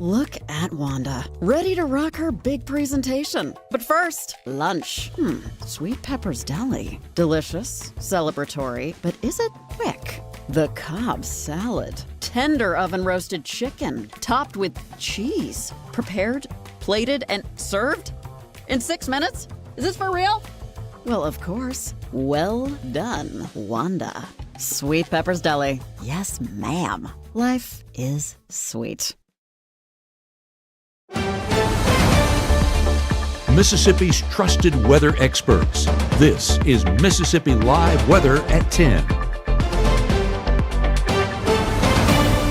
Look at Wanda, ready to rock her big presentation. But first, lunch. Sweet Pepper's Deli. Delicious, celebratory, but is it quick? The Cobb salad. Tender oven-roasted chicken, topped with cheese. Prepared, plated, and served? In 6 minutes? Is this for real? Well, of course. Well done, Wanda. Sweet Pepper's Deli. Yes, ma'am. Life is sweet. Mississippi's trusted weather experts. This is Mississippi Live Weather at 10.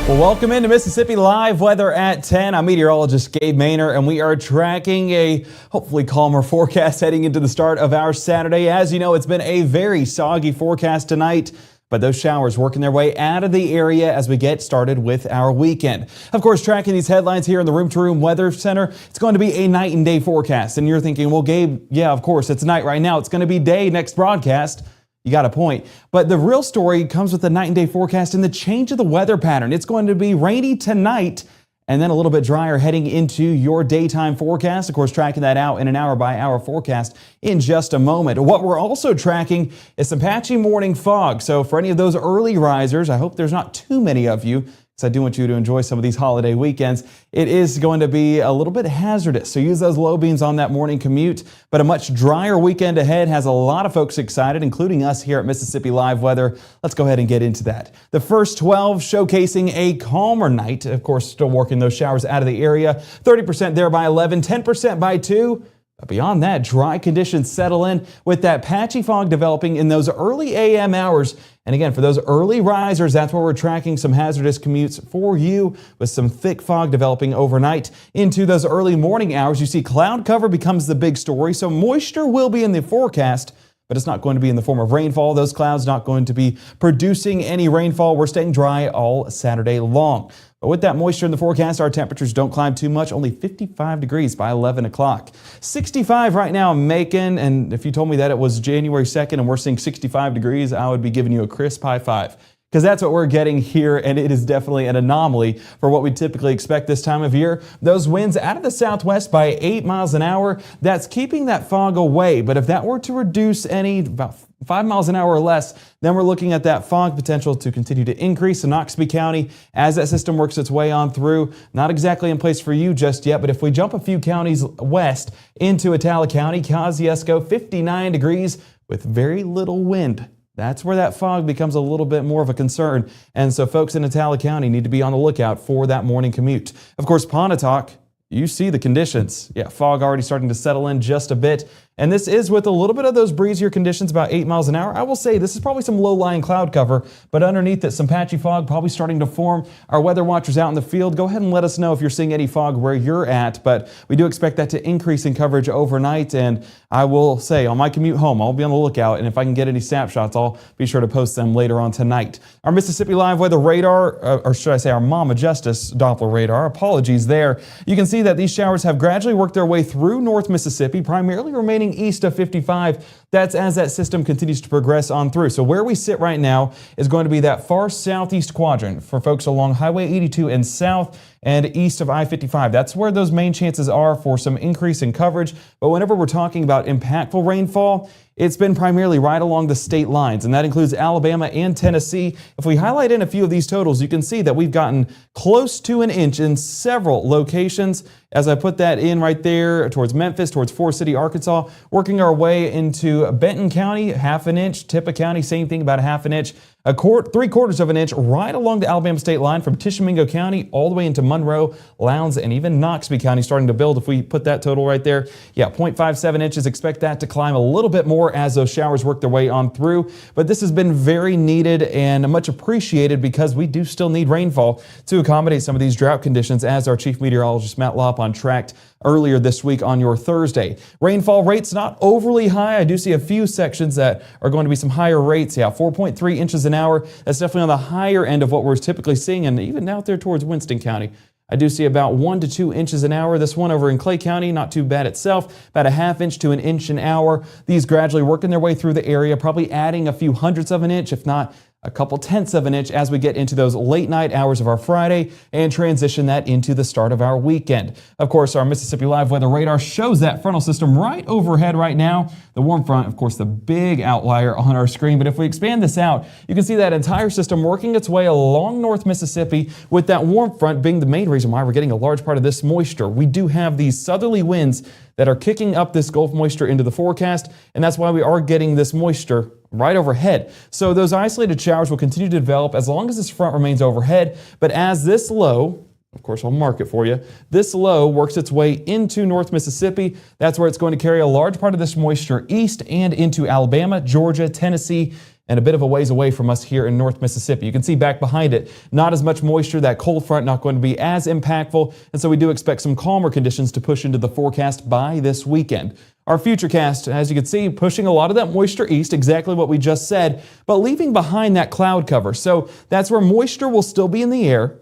Well, welcome into Mississippi Live Weather at 10. I'm meteorologist Gabe, and we are tracking a hopefully calmer forecast heading into the start of our Saturday. As you know, it's been a very soggy forecast tonight, but those showers working their way out of the area as we get started with our weekend. Of course, tracking these headlines here in the Room to Room Weather Center, it's going to be a night and day forecast. And you're thinking, well, Gabe, yeah, of course, it's night right now. It's going to be day next broadcast. You got a point. But the real story comes with the night and day forecast and the change of the weather pattern. It's going to be rainy tonight and then a little bit drier heading into your daytime forecast. Of course, tracking that out in an hour-by-hour forecast in just a moment. What we're also tracking is some patchy morning fog. So for any of those early risers, I hope there's not too many of you, because I do want you to enjoy some of these holiday weekends. It is going to be a little bit hazardous, so use those low beams on that morning commute. But a much drier weekend ahead has a lot of folks excited, including us here at Mississippi Live Weather. Let's go ahead and get into that. The first 12 showcasing a calmer night. Of course, still working those showers out of the area. 30% there by 11, 10% by 2. But beyond that, dry conditions settle in with that patchy fog developing in those early AM hours. And again, for those early risers, that's where we're tracking some hazardous commutes for you with some thick fog developing overnight. Into those early morning hours, you see cloud cover becomes the big story. So moisture will be in the forecast, but it's not going to be in the form of rainfall. Those clouds not going to be producing any rainfall. We're staying dry all Saturday long. But with that moisture in the forecast, our temperatures don't climb too much, only 55 degrees by 11 o'clock. 65 right now in Macon, and if you told me that it was January 2nd and we're seeing 65 degrees, I would be giving you a crisp high five. Because that's what we're getting here, and it is definitely an anomaly for what we typically expect this time of year. Those winds out of the southwest by 8 miles an hour, that's keeping that fog away. But if that were to reduce any, about 5 miles an hour or less, then we're looking at that fog potential to continue to increase in Noxubee County as that system works its way on through. Not exactly in place for you just yet, but if we jump a few counties west into Atala County, Kosciuszko, 59 degrees with very little wind. That's where that fog becomes a little bit more of a concern. And so folks in Atala County need to be on the lookout for that morning commute. Of course, Pontotoc, you see the conditions. Yeah, fog already starting to settle in just a bit. And this is with a little bit of those breezier conditions, about 8 miles an hour. I will say this is probably some low-lying cloud cover, but underneath it, some patchy fog probably starting to form. Our weather watchers out in the field, go ahead and let us know if you're seeing any fog where you're at, but we do expect that to increase in coverage overnight. And I will say on my commute home, I'll be on the lookout, and if I can get any snapshots, I'll be sure to post them later on tonight. Our Mississippi Live Weather radar, or should I say our Mama Justice Doppler radar, apologies there. You can see that these showers have gradually worked their way through North Mississippi, primarily remaining east of 55. That's as that system continues to progress on through. So where we sit right now is going to be that far southeast quadrant for folks along Highway 82 and south and east of I-55. That's where those main chances are for some increase in coverage. But whenever we're talking about impactful rainfall, it's been primarily right along the state lines, and that includes Alabama and Tennessee. If we highlight in a few of these totals, you can see that we've gotten close to an inch in several locations. As I put that in right there towards Memphis, towards Forest City, Arkansas, working our way into Benton County, half an inch, Tippah County, same thing, about a half an inch. 3/4 of an inch right along the Alabama state line from Tishomingo County all the way into Monroe, Lowndes, and even Noxubee County starting to build. If we put that total right there, yeah, 0.57 inches. Expect that to climb a little bit more as those showers work their way on through. But this has been very needed and much appreciated because we do still need rainfall to accommodate some of these drought conditions, as our chief meteorologist Matt Lopon tracked earlier this week on your Thursday. Rainfall rates not overly high. I do see a few sections that are going to be some higher rates. Yeah, 4.3 inches an hour. That's definitely on the higher end of what we're typically seeing, and even out there towards Winston County. I do see about 1 to 2 inches an hour. This one over in Clay County, not too bad itself, about a half inch to an inch an hour. These gradually working their way through the area, probably adding a few hundredths of an inch, if not a couple tenths of an inch as we get into those late night hours of our Friday and transition that into the start of our weekend. Of course, our Mississippi Live weather radar shows that frontal system right overhead right now. The warm front, of course, the big outlier on our screen. But if we expand this out, you can see that entire system working its way along North Mississippi, with that warm front being the main reason why we're getting a large part of this moisture. We do have these southerly winds that are kicking up this Gulf moisture into the forecast, and that's why we are getting this moisture right overhead. So those isolated showers will continue to develop as long as this front remains overhead. But as this low, of course I'll mark it for you, this low works its way into North Mississippi, that's where it's going to carry a large part of this moisture east and into Alabama, Georgia, Tennessee, and a bit of a ways away from us here in North Mississippi. You can see back behind it, not as much moisture, that cold front not going to be as impactful, and so we do expect some calmer conditions to push into the forecast by this weekend. Our futurecast, as you can see, pushing a lot of that moisture east, exactly what we just said, but leaving behind that cloud cover. So that's where moisture will still be in the air.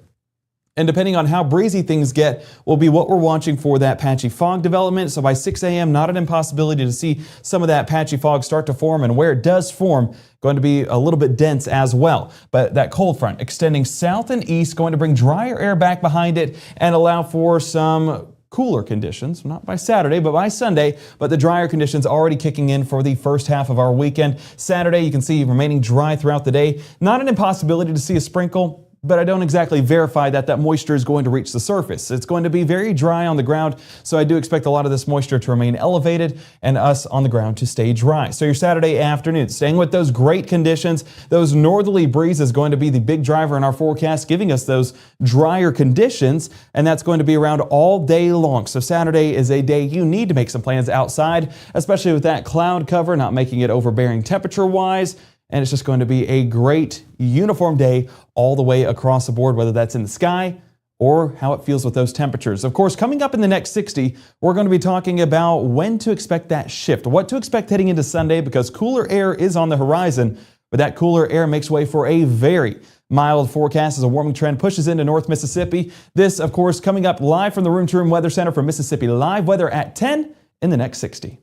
And depending on how breezy things get, will be what we're watching for that patchy fog development. So by 6 a.m., not an impossibility to see some of that patchy fog start to form, and where it does form, going to be a little bit dense as well. But that cold front extending south and east, going to bring drier air back behind it and allow for some cooler conditions, not by Saturday, but by Sunday, but the drier conditions already kicking in for the first half of our weekend. Saturday, you can see remaining dry throughout the day. Not an impossibility to see a sprinkle, but I don't exactly verify that moisture is going to reach the surface. It's going to be very dry on the ground, so I do expect a lot of this moisture to remain elevated and us on the ground to stay dry. So your Saturday afternoon, staying with those great conditions, those northerly breezes going to be the big driver in our forecast, giving us those drier conditions, and that's going to be around all day long. So Saturday is a day you need to make some plans outside, especially with that cloud cover, not making it overbearing temperature-wise. And it's just going to be a great uniform day all the way across the board, whether that's in the sky or how it feels with those temperatures. Of course, coming up in the next 60, we're going to be talking about when to expect that shift, what to expect heading into Sunday, because cooler air is on the horizon, but that cooler air makes way for a very mild forecast as a warming trend pushes into North Mississippi. This, of course, coming up live from the Room to Room Weather Center for Mississippi Live Weather at 10 in the next 60.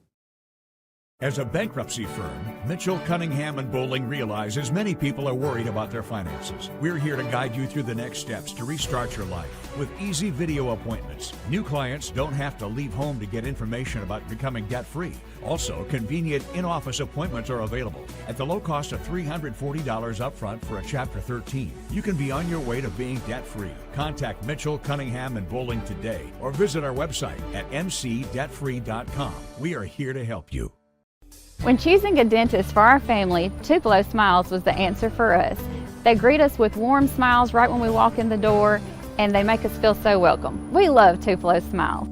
As a bankruptcy firm, Mitchell, Cunningham & Bowling realizes many people are worried about their finances. We're here to guide you through the next steps to restart your life with easy video appointments. New clients don't have to leave home to get information about becoming debt-free. Also, convenient in-office appointments are available at the low cost of $340 upfront for a Chapter 13. You can be on your way to being debt-free. Contact Mitchell, Cunningham & Bowling today or visit our website at mcdebtfree.com. We are here to help you. When choosing a dentist for our family, Tupelo Smiles was the answer for us. They greet us with warm smiles right when we walk in the door, and they make us feel so welcome. We love Tupelo Smiles.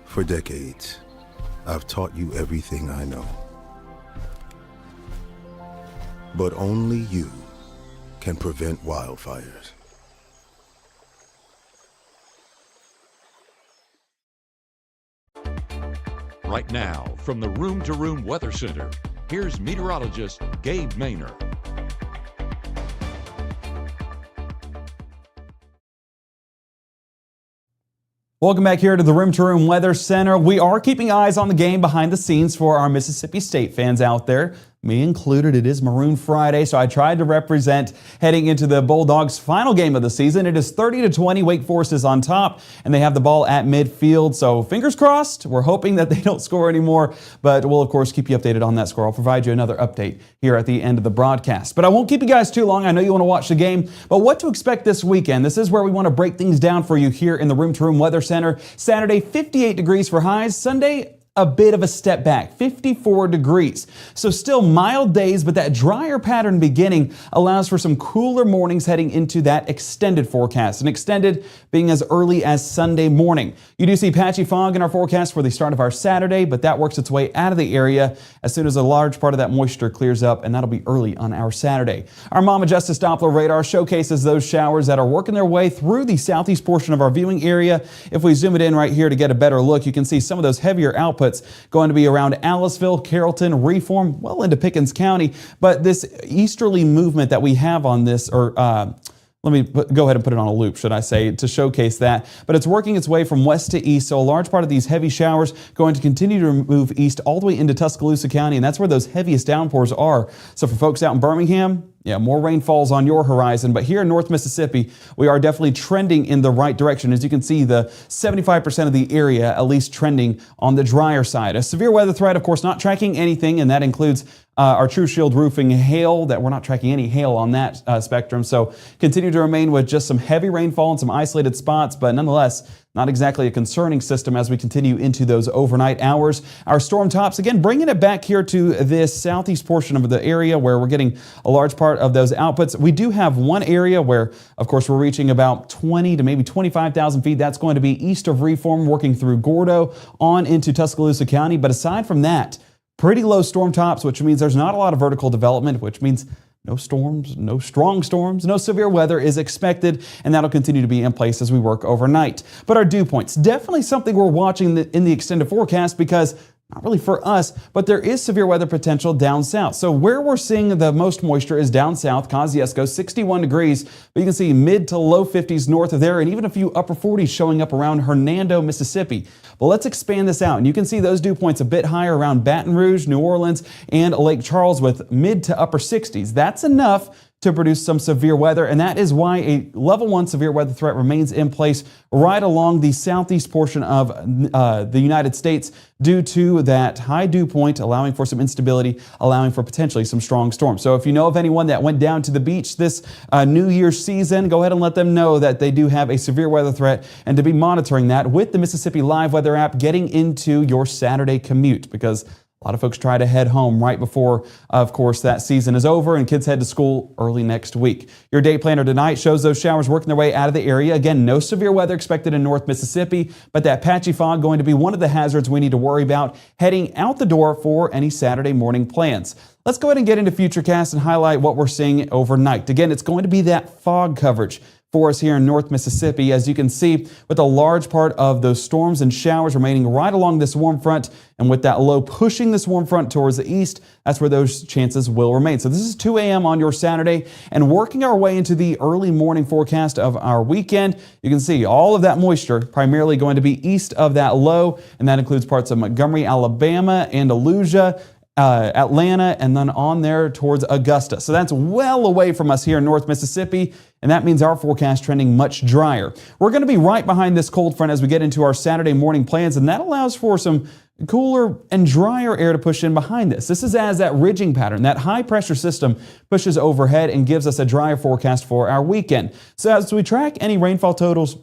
For decades, I've taught you everything I know. But only you can prevent wildfires. Right now, from the Room to Room Weather Center, here's meteorologist Gabe Maynor. Welcome back here to the Room to Room Weather Center. We are keeping eyes on the game behind the scenes for our Mississippi State fans out there. Me included. It is Maroon Friday, so I tried to represent heading into the Bulldogs' final game of the season. It is 30-20. Wake Forest is on top, and they have the ball at midfield. So fingers crossed. We're hoping that they don't score anymore, but we'll, of course, keep you updated on that score. I'll provide you another update here at the end of the broadcast. But I won't keep you guys too long. I know you want to watch the game, but what to expect this weekend? This is where we want to break things down for you here in the Room to Room Weather Center. Saturday, 58 degrees for highs. Sunday, a bit of a step back, 54 degrees. So still mild days, but that drier pattern beginning allows for some cooler mornings heading into that extended forecast. And extended being as early as Sunday morning. You do see patchy fog in our forecast for the start of our Saturday, but that works its way out of the area as soon as a large part of that moisture clears up, and that'll be early on our Saturday. Our Mama Justice Doppler radar showcases those showers that are working their way through the southeast portion of our viewing area. If we zoom it in right here to get a better look, you can see some of those heavier outputs going to be around Aliceville, Carrollton, Reform, well into Pickens County. But this easterly movement that we have on this, Let me go ahead and put it on a loop, should I say, to showcase that. But it's working its way from west to east, so a large part of these heavy showers going to continue to move east all the way into Tuscaloosa County, and that's where those heaviest downpours are. So for folks out in Birmingham, yeah, more rainfalls on your horizon, but here in North Mississippi, we are definitely trending in the right direction. As you can see, the 75% of the area at least trending on the drier side. A severe weather threat, of course, not tracking anything, and that includes our True Shield roofing hail, that we're not tracking any hail on that spectrum. So continue to remain with just some heavy rainfall in some isolated spots, but nonetheless, not exactly a concerning system as we continue into those overnight hours. Our storm tops, again, bringing it back here to this southeast portion of the area where we're getting a large part of those outputs. We do have one area where, of course, we're reaching about 20 to maybe 25,000 feet. That's going to be east of Reform, working through Gordo on into Tuscaloosa County. But aside from that, pretty low storm tops, which means there's not a lot of vertical development, which means no storms, no strong storms, no severe weather is expected, and that'll continue to be in place as we work overnight. But our dew points, definitely something we're watching in the extended forecast because not really for us, but there is severe weather potential down south. So where we're seeing the most moisture is down south, Kosciuszko, 61 degrees, but you can see mid to low 50s north of there and even a few upper 40s showing up around Hernando, Mississippi. But let's expand this out, and you can see those dew points a bit higher around Baton Rouge, New Orleans, and Lake Charles with mid to upper 60s. That's enough to produce some severe weather, and that is why a level 1 severe weather threat remains in place right along the southeast portion of the United States due to that high dew point, allowing for some instability, allowing for potentially some strong storms. So if you know of anyone that went down to the beach this New Year's season, go ahead and let them know that they do have a severe weather threat and to be monitoring that with the Mississippi Live Weather app getting into your Saturday commute, because a lot of folks try to head home right before, of course, that season is over and kids head to school early next week. Your day planner tonight shows those showers working their way out of the area. Again, no severe weather expected in North Mississippi, but that patchy fog going to be one of the hazards we need to worry about heading out the door for any Saturday morning plans. Let's go ahead and get into Futurecast and highlight what we're seeing overnight. Again, it's going to be that fog coverage for us here in North Mississippi, as you can see, with a large part of those storms and showers remaining right along this warm front, and with that low pushing this warm front towards the east, that's where those chances will remain. So this is 2 a.m. on your Saturday, and working our way into the early morning forecast of our weekend, you can see all of that moisture primarily going to be east of that low, and that includes parts of Montgomery, Alabama, Andalusia, Atlanta, and then on there towards Augusta. So that's well away from us here in North Mississippi, and that means our forecast trending much drier. We're going to be right behind this cold front as we get into our Saturday morning plans, and that allows for some cooler and drier air to push in behind this. This is as that ridging pattern, that high pressure system pushes overhead and gives us a drier forecast for our weekend. So as we track any rainfall totals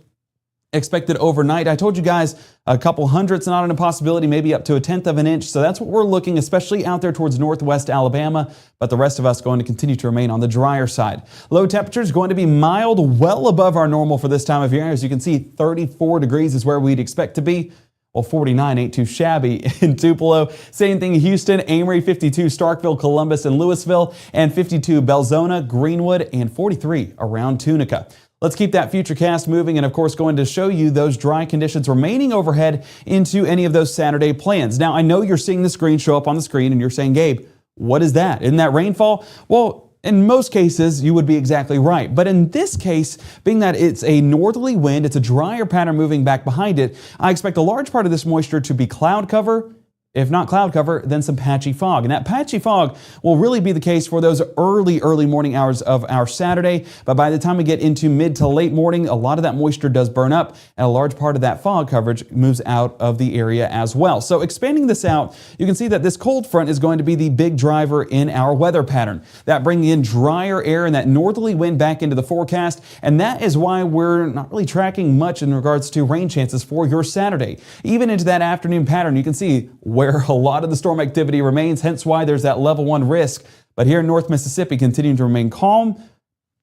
expected overnight, I told you guys a couple hundredths, not an impossibility, maybe up to 1/10 of an inch. So that's what we're looking, especially out there towards northwest Alabama, but the rest of us going to continue to remain on the drier side. Low temperatures going to be mild, well above our normal for this time of year. As you can see, 34 degrees is where we'd expect to be. Well, 49 ain't too shabby in Tupelo. Same thing in Houston, Amory, 52, Starkville, Columbus, and Louisville, and 52 Belzona, Greenwood, and 43 around Tunica. Let's keep that Futurecast moving, and of course going to show you those dry conditions remaining overhead into any of those Saturday plans. Now, I know you're seeing the screen show up on the screen and you're saying, Gabe, what is that? Isn't that rainfall? Well, in most cases, you would be exactly right. But in this case, being that it's a northerly wind, it's a drier pattern moving back behind it, I expect a large part of this moisture to be cloud cover. If not cloud cover, then some patchy fog. And that patchy fog will really be the case for those early morning hours of our Saturday. But by the time we get into mid to late morning, a lot of that moisture does burn up, and a large part of that fog coverage moves out of the area as well. So expanding this out, you can see that this cold front is going to be the big driver in our weather pattern. That bringing in drier air and that northerly wind back into the forecast. And that is why we're not really tracking much in regards to rain chances for your Saturday. Even into that afternoon pattern, you can see where a lot of the storm activity remains, hence why there's that level 1 risk. But here in North Mississippi, continuing to remain calm,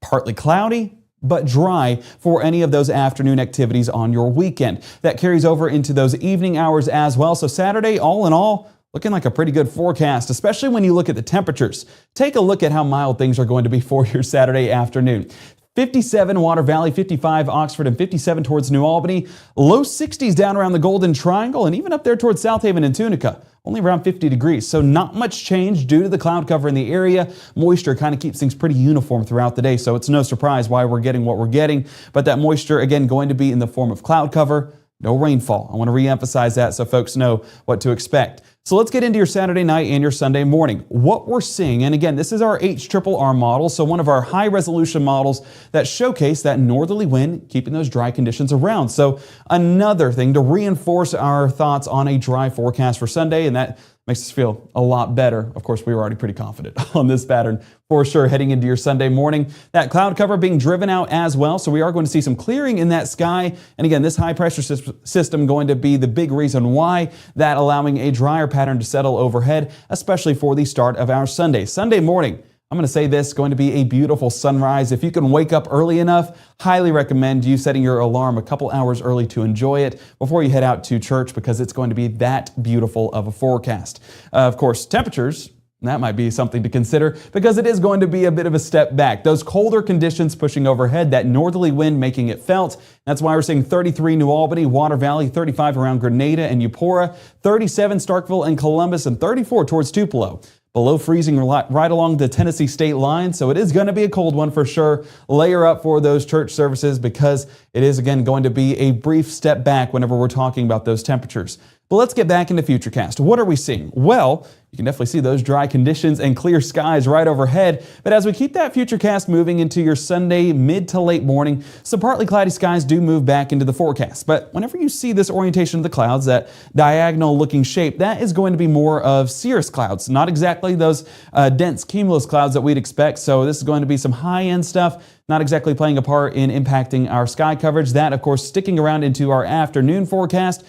partly cloudy, but dry for any of those afternoon activities on your weekend. That carries over into those evening hours as well. So Saturday, all in all, looking like a pretty good forecast, especially when you look at the temperatures. Take a look at how mild things are going to be for your Saturday afternoon. 57 Water Valley, 55 Oxford, and 57 towards New Albany. Low 60s down around the Golden Triangle and even up there towards South Haven and Tunica. Only around 50 degrees, so not much change due to the cloud cover in the area. Moisture kind of keeps things pretty uniform throughout the day, so it's no surprise why we're getting what we're getting. But that moisture, again, going to be in the form of cloud cover, no rainfall. I want to re-emphasize that so folks know what to expect. So let's get into your Saturday night and your Sunday morning. What we're seeing, and again, this is our HRRR model, so one of our high-resolution models that showcase that northerly wind keeping those dry conditions around. So another thing to reinforce our thoughts on a dry forecast for Sunday, and that makes us feel a lot better. Of course, we were already pretty confident on this pattern for sure heading into your Sunday morning. That cloud cover being driven out as well, so we are going to see some clearing in that sky. And again, this high pressure system going to be the big reason why that allowing a drier pattern to settle overhead, especially for the start of our Sunday. Sunday morning, I'm going to say this, going to be a beautiful sunrise. If you can wake up early enough, highly recommend you setting your alarm a couple hours early to enjoy it before you head out to church because it's going to be that beautiful of a forecast. Of course, temperatures, that might be something to consider because it is going to be a bit of a step back. Those colder conditions pushing overhead, that northerly wind making it felt. That's why we're seeing 33 New Albany, Water Valley, 35 around Grenada and Eupora, 37 Starkville and Columbus, and 34 towards Tupelo. Below freezing right along the Tennessee state line, so it is going to be a cold one for sure. Layer up for those church services because it is, again, going to be a brief step back whenever we're talking about those temperatures. But let's get back into Futurecast. What are we seeing? Well, you can definitely see those dry conditions and clear skies right overhead. But as we keep that Futurecast moving into your Sunday mid to late morning, some partly cloudy skies do move back into the forecast. But whenever you see this orientation of the clouds, that diagonal looking shape, that is going to be more of cirrus clouds, not exactly those dense cumulus clouds that we'd expect. So this is going to be some high-end stuff, not exactly playing a part in impacting our sky coverage. That, of course, sticking around into our afternoon forecast.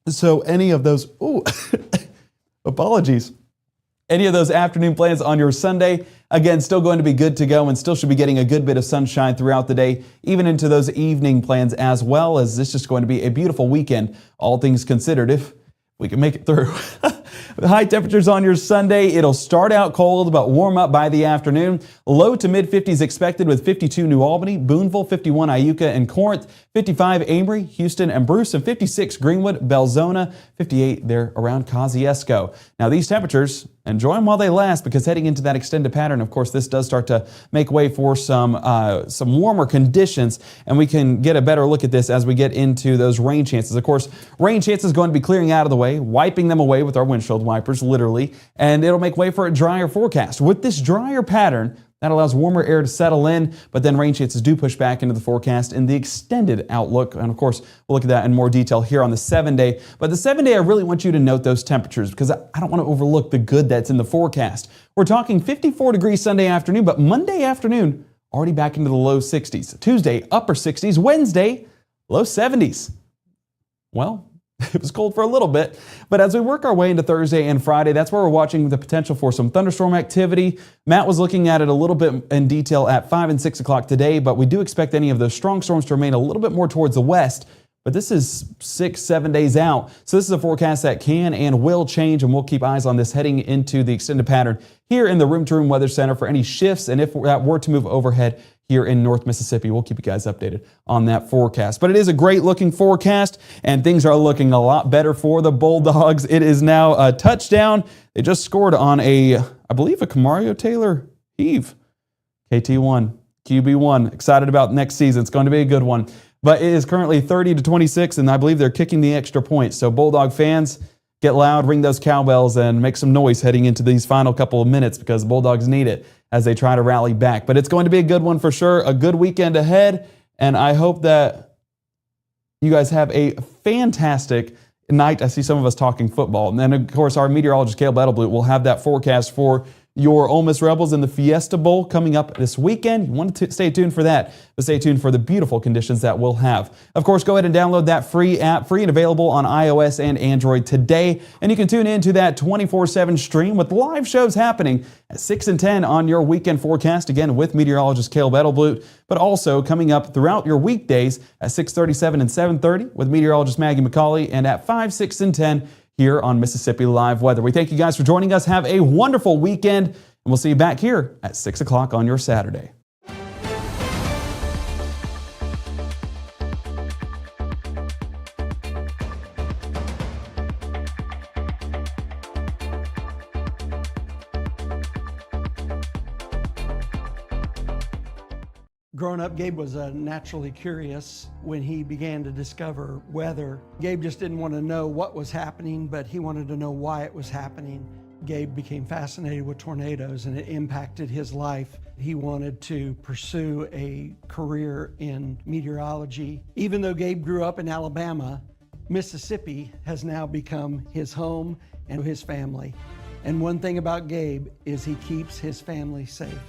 So any of those, apologies. Any of those afternoon plans on your Sunday, again, still going to be good to go and still should be getting a good bit of sunshine throughout the day, even into those evening plans as well, as this is just going to be a beautiful weekend, all things considered, if we can make it through. High temperatures on your Sunday. It'll start out cold, but warm up by the afternoon. Low to mid 50s expected with 52 New Albany, Boonville, 51 Iuka and Corinth, 55 Amory, Houston and Bruce, and 56 Greenwood, Belzona, 58 there around Kosciuszko. Now these temperatures, enjoy them while they last because heading into that extended pattern, of course, this does start to make way for some warmer conditions, and we can get a better look at this as we get into those rain chances. Of course, rain chances going to be clearing out of the way, wiping them away with our windshield wipers, literally, and it'll make way for a drier forecast. With this drier pattern, that allows warmer air to settle in, but then rain chances do push back into the forecast in the extended outlook. And of course, we'll look at that in more detail here on the 7-day. But the 7-day, I really want you to note those temperatures because I don't want to overlook the good that's in the forecast. We're talking 54 degrees Sunday afternoon, but Monday afternoon, already back into the low 60s. Tuesday, upper 60s. Wednesday, low 70s. Well, it was cold for a little bit, but as we work our way into Thursday and Friday, that's where we're watching the potential for some thunderstorm activity. Matt was looking at it a little bit in detail at 5 and 6 o'clock today, but we do expect any of those strong storms to remain a little bit more towards the west. But this is 6-7 days out, so this is a forecast that can and will change, and we'll keep eyes on this heading into the extended pattern here in the Room to Room Weather Center for any shifts, and if that were to move overhead here in North Mississippi, we'll keep you guys updated on that forecast. But it is a great looking forecast, and things are looking a lot better for the Bulldogs. It is now a touchdown. They just scored on I believe a Kamario Taylor heave. KT1, QB1. Excited about next season. It's going to be a good one. But it is currently 30-26, and I believe they're kicking the extra point. So Bulldog fans, get loud, ring those cowbells, and make some noise heading into these final couple of minutes because the Bulldogs need it as they try to rally back. But it's going to be a good one for sure, a good weekend ahead, and I hope that you guys have a fantastic night. I see some of us talking football. And then, of course, our meteorologist, Gabe will have that forecast for your Ole Miss Rebels in the Fiesta Bowl coming up this weekend. You want to stay tuned for that, but stay tuned for the beautiful conditions that we'll have. Of course, go ahead and download that free app, free and available on iOS and Android today. And you can tune in to that 24/7 stream with live shows happening at 6 and 10 on your weekend forecast, again with meteorologist Caleb Edelblut, but also coming up throughout your weekdays at 6:37 and 7:30 with meteorologist Maggie McCauley, and at 5, 6, and 10 here on Mississippi Live Weather. We thank you guys for joining us. Have a wonderful weekend, and we'll see you back here at 6 o'clock on your Saturday. Growing up, Gabe was naturally curious. When he began to discover weather, Gabe just didn't want to know what was happening, but he wanted to know why it was happening. Gabe became fascinated with tornadoes, and it impacted his life. He wanted to pursue a career in meteorology. Even though Gabe grew up in Alabama, Mississippi has now become his home and his family. And one thing about Gabe is he keeps his family safe.